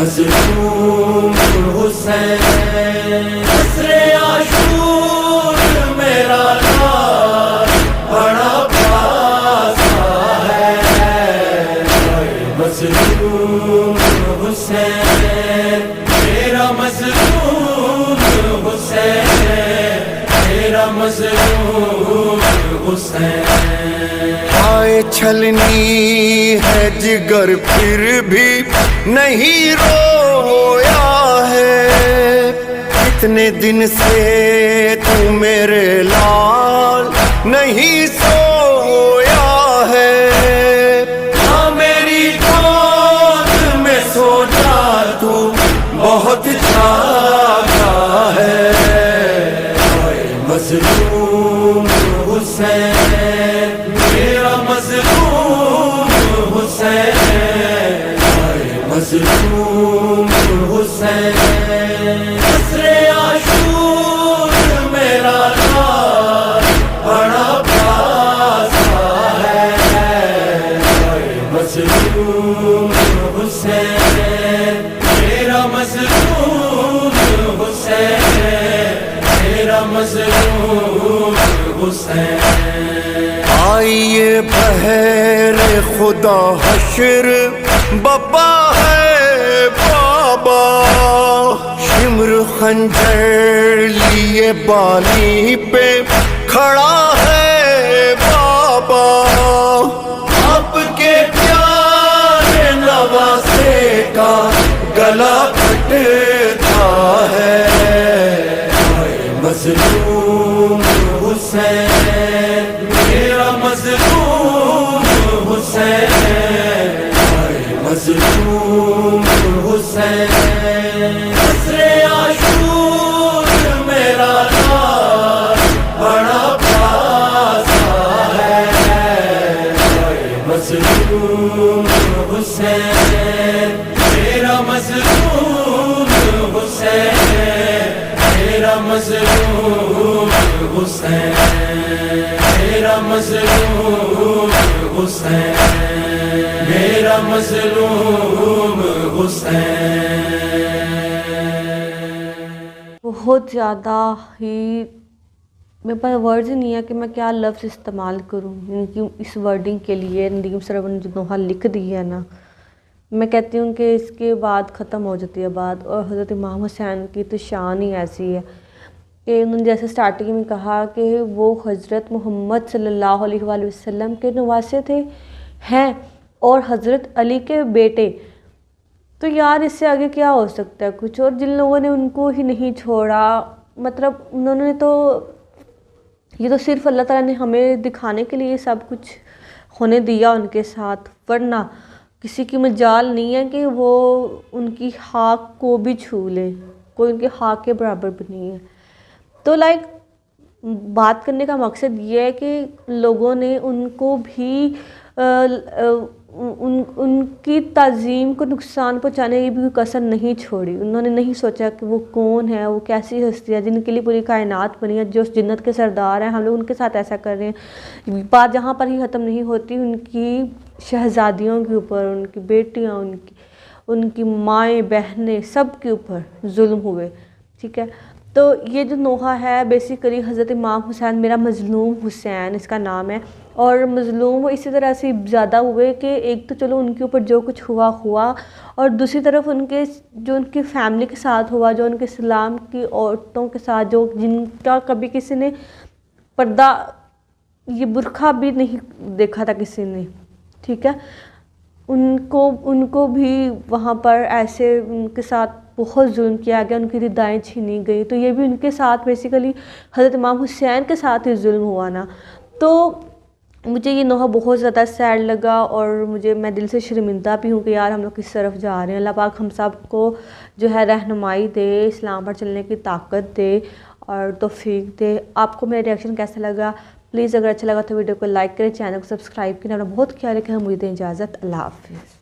مظلوم حسین عصر عاشور میرا لاش بڑا پیاسا ہے، مظلوم حسین میرا مظلوم حسین میرا مظلوم حسین۔ آئے چھلنی ہے جگر پھر بھی نہیں رویا ہے، اتنے دن سے تو میرے لال نہیں سویا ہے، ہاں میری گود میں سو جا تو بہت جاگا ہے، مظلوم حسین میرا مظلوم حسین مظلوم حسین عصر عاشور میرا لاش بڑا پیاسا ہے، مظلوم حسین میرا مظلوم حسین میرا مظلوم حسین۔ آئیے بہر خدا حشر بابا ہے بابا، شمر خنجر لیے بالی پہ کھڑا ہے بابا، آپ کے پیارے نواسے کا گلا کٹتا ہے، مظلوم حسین میرا مظلوم حسین مظلوم حسین عصر عاشور میرا لاش بڑا پیاسا ہے، مظلوم حسین میرا مظلوم حسین میرا مظلوم حسین میرا مظلوم حسین میرا مظلوم حسین۔ بہت زیادہ ہی میرے پاس ورڈز ہی نہیں ہے کہ میں کیا لفظ استعمال کروں ان کی اس ورڈنگ کے لیے۔ ندیم سرور نے جو نوحہ لکھ دی ہے نا، میں کہتی ہوں کہ اس کے بعد ختم ہو جاتی ہے بات، اور حضرت امام حسین کی تو شان ہی ایسی ہے کہ انہوں نے جیسے سٹارٹنگ میں کہا کہ وہ حضرت محمد صلی اللہ علیہ وآلہ وسلم کے نواسے تھے ہیں اور حضرت علی کے بیٹے، تو یار اس سے آگے کیا ہو سکتا ہے کچھ۔ اور جن لوگوں نے ان کو ہی نہیں چھوڑا، مطلب انہوں نے تو یہ تو صرف اللہ تعالیٰ نے ہمیں دکھانے کے لیے سب کچھ ہونے دیا ان کے ساتھ، ورنہ کسی کی مجال نہیں ہے کہ وہ ان کی خاک کو بھی چھو لے، کوئی ان کے خاک کے برابر بھی نہیں ہے۔ تو بات کرنے کا مقصد یہ ہے کہ لوگوں نے ان کو بھی ان کی تعظیم کو نقصان پہنچانے کی بھی کسر نہیں چھوڑی۔ انہوں نے نہیں سوچا کہ وہ کون ہے، وہ کیسی ہستی ہے جن کے لیے پوری کائنات بنی ہے، جو جنت کے سردار ہیں، ہم لوگ ان کے ساتھ ایسا کر رہے ہیں۔ بات جہاں پر ہی ختم نہیں ہوتی، ان کی شہزادیوں کے اوپر، ان کی بیٹیاں، ان کی مائیں بہنیں، سب کے اوپر ظلم ہوئے، ٹھیک ہے۔ تو یہ جو نوحہ ہے بیسیکلی حضرت امام حسین میرا مظلوم حسین اس کا نام ہے، اور مظلوم وہ اسی طرح سے زیادہ ہوئے کہ ایک تو چلو ان کے اوپر جو کچھ ہوا، اور دوسری طرف ان کے جو ان کی فیملی کے ساتھ ہوا، جو ان کے اسلام کی عورتوں کے ساتھ، جو جن کا کبھی کسی نے پردہ یہ برقع بھی نہیں دیکھا تھا کسی نے، ٹھیک ہے، ان کو بھی وہاں پر ایسے ان کے ساتھ بہت ظلم کیا گیا، ان کی ردائیں چھینی گئی، تو یہ بھی ان کے ساتھ بیسیکلی حضرت امام حسین کے ساتھ ہی ظلم ہوا نا۔ تو مجھے یہ نوحہ بہت زیادہ سیڈ لگا، اور میں دل سے شرمندہ بھی ہوں کہ یار ہم لوگ کس طرف جا رہے ہیں۔ اللہ پاک ہم سب کو جو ہے رہنمائی دے، اسلام پر چلنے کی طاقت دے اور توفیق دے۔ آپ کو میرا ریئیکشن کیسا لگا؟ پلیز اگر اچھا لگا تو ویڈیو کو لائک کریں، چینل کو سبسکرائب کریں، اپنا بہت خیال رکھیں۔ مجھے دیں اجازت، اللہ حافظ۔